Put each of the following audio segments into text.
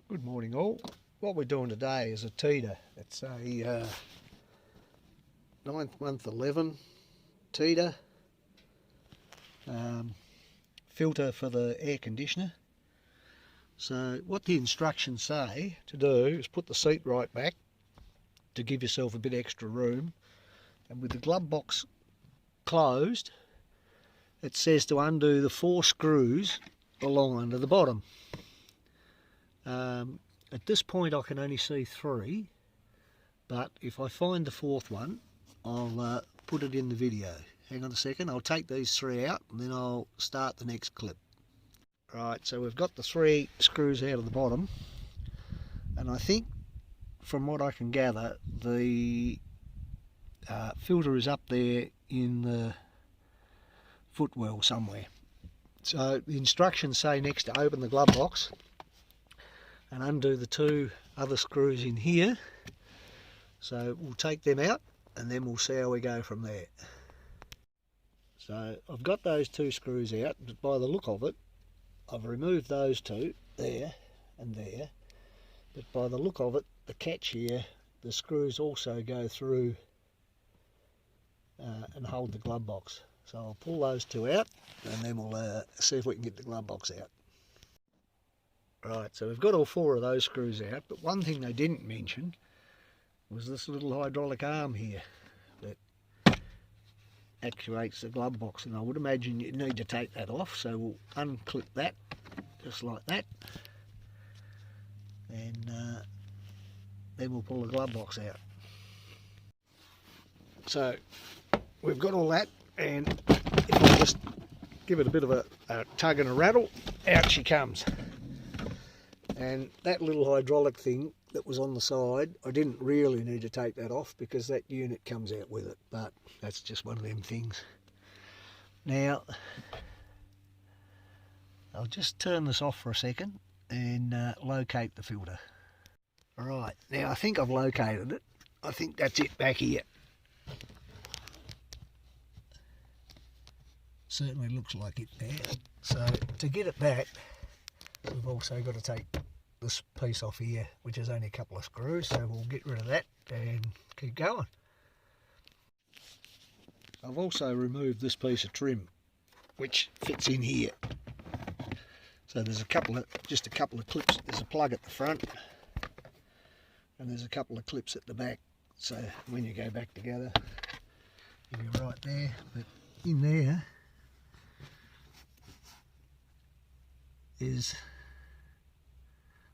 Good morning all. What we're doing today is a Tiida. It's a 9th month 11 Tiida filter for the air conditioner. So what the instructions say to do is put the seat right back to give yourself a bit extra room, and with the glove box closed it says to undo the 4 screws along under the bottom. At this point I can only see 3, but if I find the 4th one I'll put it in the video. Hang on a second, I'll take these 3 out and then I'll start the next clip. Right, so we've got the 3 screws out of the bottom, and I think from what I can gather the filter is up there in the footwell somewhere. So the instructions say next to open the glove box and undo the 2 other screws in here. So we'll take them out and then we'll see how we go from there. So I've got those 2 screws out, but by the look of it I've removed those 2 there and there, but by the look of it the catch here, the screws also go through and hold the glove box. So I'll pull those 2 out and then we'll see if we can get the glove box out. Right, so we've got all 4 of those screws out, but one thing they didn't mention was this little hydraulic arm here that actuates the glove box, and I would imagine you need to take that off, so we'll unclip that just like that, and then we'll pull the glove box out. So we've got all that, and if I just give it a bit of a tug and a rattle, out she comes. And that little hydraulic thing that was on the side, I didn't really need to take that off because that unit comes out with it, but that's just one of them things. Now I'll just turn this off for a second and locate the filter. Alright, now I think I've located it. I think that's it back here. Certainly looks like it there. So to get it back, we've also got to take this piece off here, which is only a couple of screws, so we'll get rid of that and keep going. I've also removed this piece of trim which fits in here. So there's just a couple of clips. There's a plug at the front and there's a couple of clips at the back, so when you go back together you'll be right there. But in there is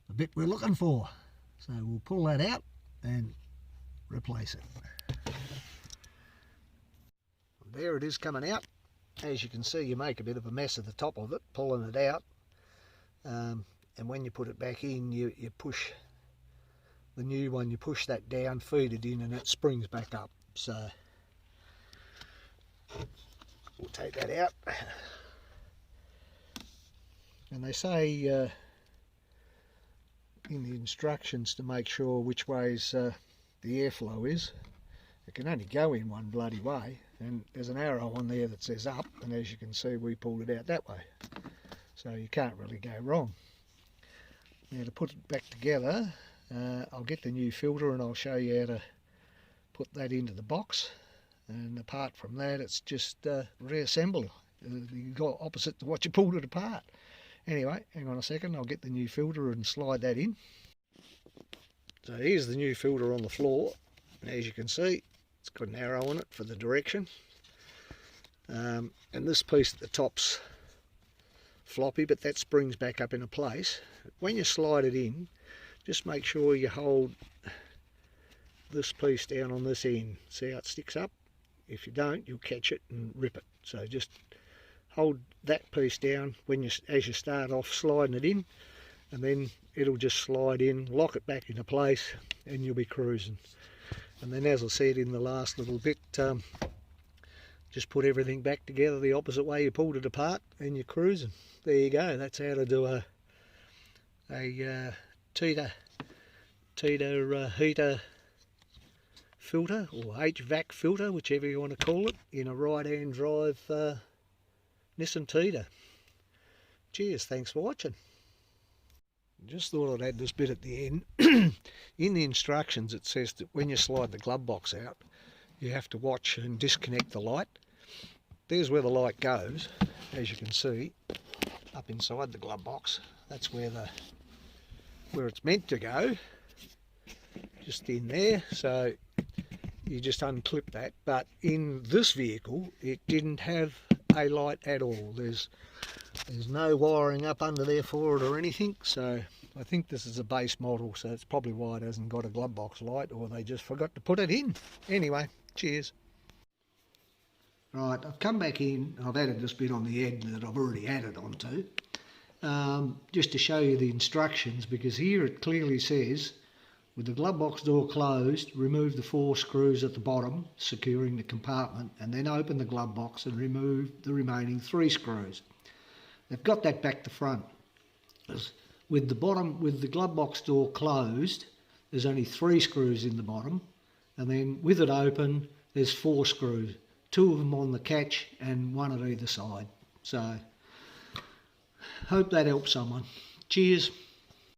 the bit we're looking for, so we'll pull that out and replace it. There it is coming out. As you can see, you make a bit of a mess of the top of it pulling it out, and when you put it back in you push the new one, you push that down, feed it in, and it springs back up. So we'll take that out. And they say in the instructions to make sure which ways the airflow is. It can only go in one bloody way, and there's an arrow on there that says up, and as you can see we pulled it out that way, so you can't really go wrong. Now to put it back together, I'll get the new filter and I'll show you how to put that into the box, and apart from that it's just reassemble. You got opposite to what you pulled it apart. Anyway, hang on a second, I'll get the new filter and slide that in. So here's the new filter on the floor, and as you can see it's got an arrow on it for the direction, and this piece at the top's floppy, but that springs back up into place. When you slide it in, just make sure you hold this piece down on this end. See how it sticks up? If you don't, you'll catch it and rip it. So just hold that piece down as you start off sliding it in, and then it'll just slide in, lock it back into place, and you'll be cruising. And then, as I said in the last little bit, just put everything back together the opposite way you pulled it apart and you're cruising. There you go. That's how to do a Tiida heater filter, or HVAC filter, whichever you want to call it, in a right-hand drive Nissan Tiida. Cheers, thanks for watching. Just thought I'd add this bit at the end. In the instructions it says that when you slide the glove box out, you have to watch and disconnect the light. There's where the light goes, as you can see, up inside the glove box. That's where it's meant to go, just in there. So you just unclip that. But in this vehicle, it didn't have a light at all. There's no wiring up under there for it or anything. So I think this is a base model, so it's probably why it hasn't got a glove box light, or they just forgot to put it in. Anyway, cheers. Right, I've come back in. I've added this bit on the end that I've already added onto, just to show you the instructions, because here it clearly says, with the glove box door closed, remove the 4 screws at the bottom securing the compartment, and then open the glove box and remove the remaining 3 screws. They've got that back to front. With the glove box door closed, there's only 3 screws in the bottom, and then with it open, there's 4 screws. 2 of them on the catch and 1 at either side. So, hope that helps someone. Cheers.